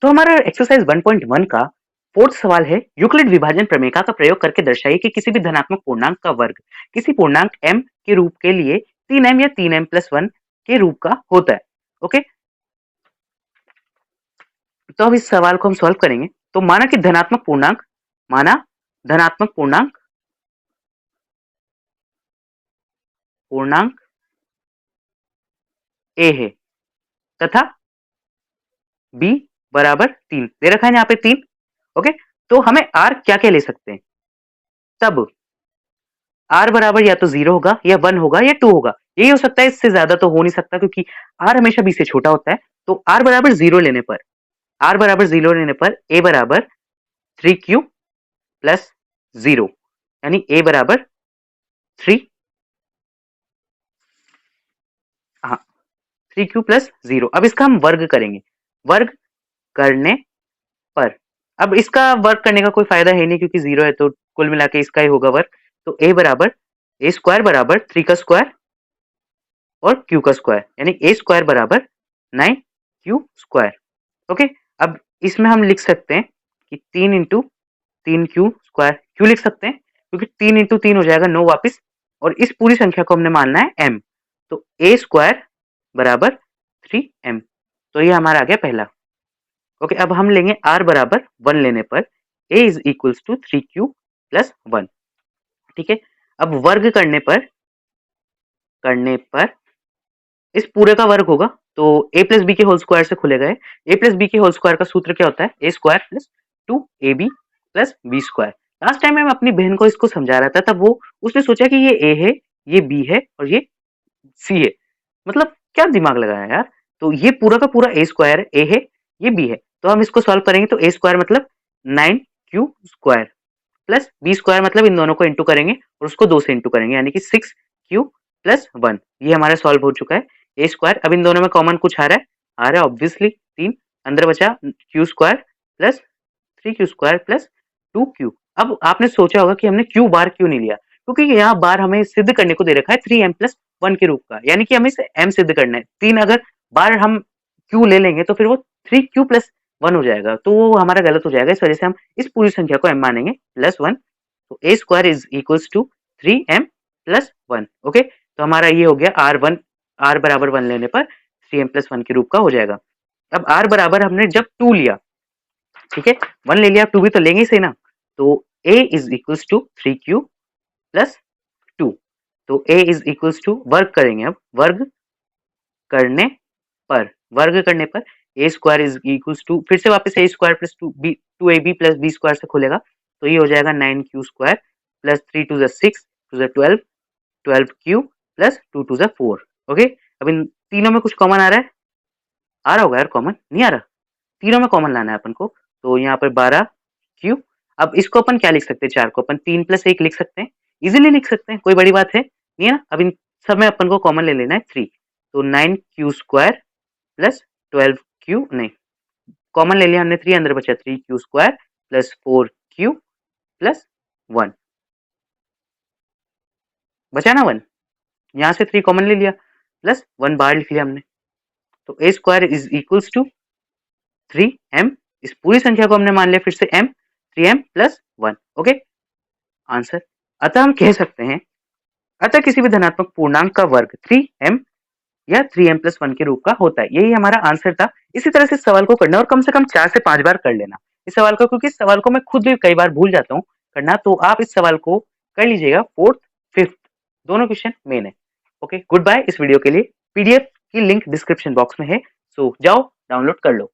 तो हमारा एक्सरसाइज 1.1 का फोर्थ सवाल है, यूक्लिड विभाजन प्रमेय का प्रयोग करके दर्शाइए कि किसी भी धनात्मक पूर्णांक का वर्ग किसी पूर्णांक m के रूप के लिए 3m या 3m+1 के रूप का होता है। ओके, तो अब इस सवाल को हम सॉल्व करेंगे। तो माना कि धनात्मक पूर्णांक पूर्णांक a है तथा b बराबर 3 दे रखा है यहाँ पे 3। ओके, तो हमें r क्या क्या ले सकते हैं, तब r बराबर या तो 0 होगा या 1 होगा या 2 होगा, यही हो सकता है, इससे ज्यादा तो हो नहीं सकता क्योंकि r हमेशा b से छोटा होता है। तो r बराबर 0 लेने पर a बराबर 3q प्लस 0 यानी a बराबर 3, हाँ 3q प्लस 0। अब इसका हम वर्ग करेंगे, वर्ग करने पर अब इसका वर्ग करने का कोई फायदा है नहीं क्योंकि 0 है, तो कुल मिला के इसका ही होगा वर्ग। तो a बराबर a स्क्वायर बराबर 3 का स्क्वायर और q का स्क्वायर यानी a स्क्वायर बराबर 9q स्क्वायर। ओके, अब इसमें हम लिख सकते हैं कि 3 इंटू 3q स्क्वायर, क्यों लिख सकते हैं क्योंकि 3 इंटू 3 हो जाएगा 9 वापिस, और इस पूरी संख्या को हमने मानना है m, तो a स्क्वायर बराबर 3m। तो ये हमारा आ गया पहला। ओके, अब हम लेंगे r बराबर 1 लेने पर a is equals to 3q plus 1। ठीक है, अब वर्ग करने पर इस पूरे का वर्ग होगा, तो a प्लस बी के होल स्क्वायर से खुलेगा। a प्लस बी के होल स्क्वायर का सूत्र क्या होता है, a square plus 2ab plus b square. Last time मैं अपनी बहन को इसको समझा रहा था, तब उसने सोचा कि ये a है, ये b है और ये c है, मतलब क्या दिमाग लगाया यार। तो ये पूरा का पूरा a स्क्वायर a है, ये b है, तो हम इसको सॉल्व करेंगे तो a स्क्वायर मतलब 9q square plus b square मतलब इन दोनों को इंटू करेंगे और उसको 2 से इंटू करेंगे यानी कि 6q प्लस 1। ये हमारा सॉल्व हो चुका है। ए स्क्वायर, अब इन दोनों में कॉमन कुछ आ रहा है ऑब्वियसली 3, अंदर बचा q square plus 3q square plus 2q। अब आपने सोचा होगा कि हमने q बार क्यों नहीं लिया, क्योंकि यहाँ बार हमें सिद्ध करने को दे रखा है 3m+1 के रूप का, यानी कि हमें इसे m सिद्ध करना है। 3 अगर बार हम q ले लेंगे तो फिर वो 3q+1 हो जाएगा, तो वो हमारा गलत हो जाएगा। इस वजह से हम इस पूरी संख्या को m मानेंगे +1। तो a square is equals to 3m+1। Okay, तो हमारा ये हो गया r बराबर 1 लेने पर 3m+1 के रूप का हो जाएगा। अब r बराबर हमने जब 2 लिया, ठीक है 1 ले लिया, 2 भी तो लेंगे ही सही ना, तो a is equals to 3q plus 2। तो a इज इक्वल्स टू वर्ग करेंगे, अब वर्ग करने पर a square is equals to, फिर से वापस a square plus 2ab plus b square से खुलेगा, तो ये हो जाएगा 9q square plus 3 two 6 two 12, 12q plus 2 two 4। Okay, अब इन तीनों में कुछ कॉमन आ रहा होगा यार, कॉमन नहीं आ रहा, तीनों में कॉमन लाना है अपन को। तो यहाँ पर 12q, अब इसको अपन क्या लिख सकते हैं, 4 को अपन 3+1 लिख सकते हैं, इजीली लिख सकते हैं, कोई बड़ी बात है नहीं है ना। अब इन सब में अपन को कॉमन ले लेना है 3, तो 9q स्क्वायर प्लस 12q, नहीं कॉमन ले लिया हमने 3, अंदर बचा 3q square plus 4q plus 1, बचा ना 1, यहाँ से 3 कॉमन ले लिया प्लस 1 बाहर लिख लिया हमने, तो a square is equals to 3m। इस पूरी संख्या को हमने मान लिया फिर से m, 3m+1। Okay, answer. अतः हम कह सकते हैं, अतः किसी भी धनात्मक पूर्णांक का वर्ग 3m या 3m+1 के रूप का होता है। यही हमारा आंसर था। इसी तरह से इस सवाल को करना और कम से कम 4 से 5 बार कर लेना इस सवाल को, क्योंकि इस सवाल को मैं खुद भी कई बार भूल जाता हूँ करना, तो आप इस सवाल को कर लीजिएगा। 4th 5th दोनों क्वेश्चन मेन है। Okay, good bye. इस वीडियो के लिए पीडीएफ की लिंक डिस्क्रिप्शन बॉक्स में है, सो जाओ डाउनलोड कर लो।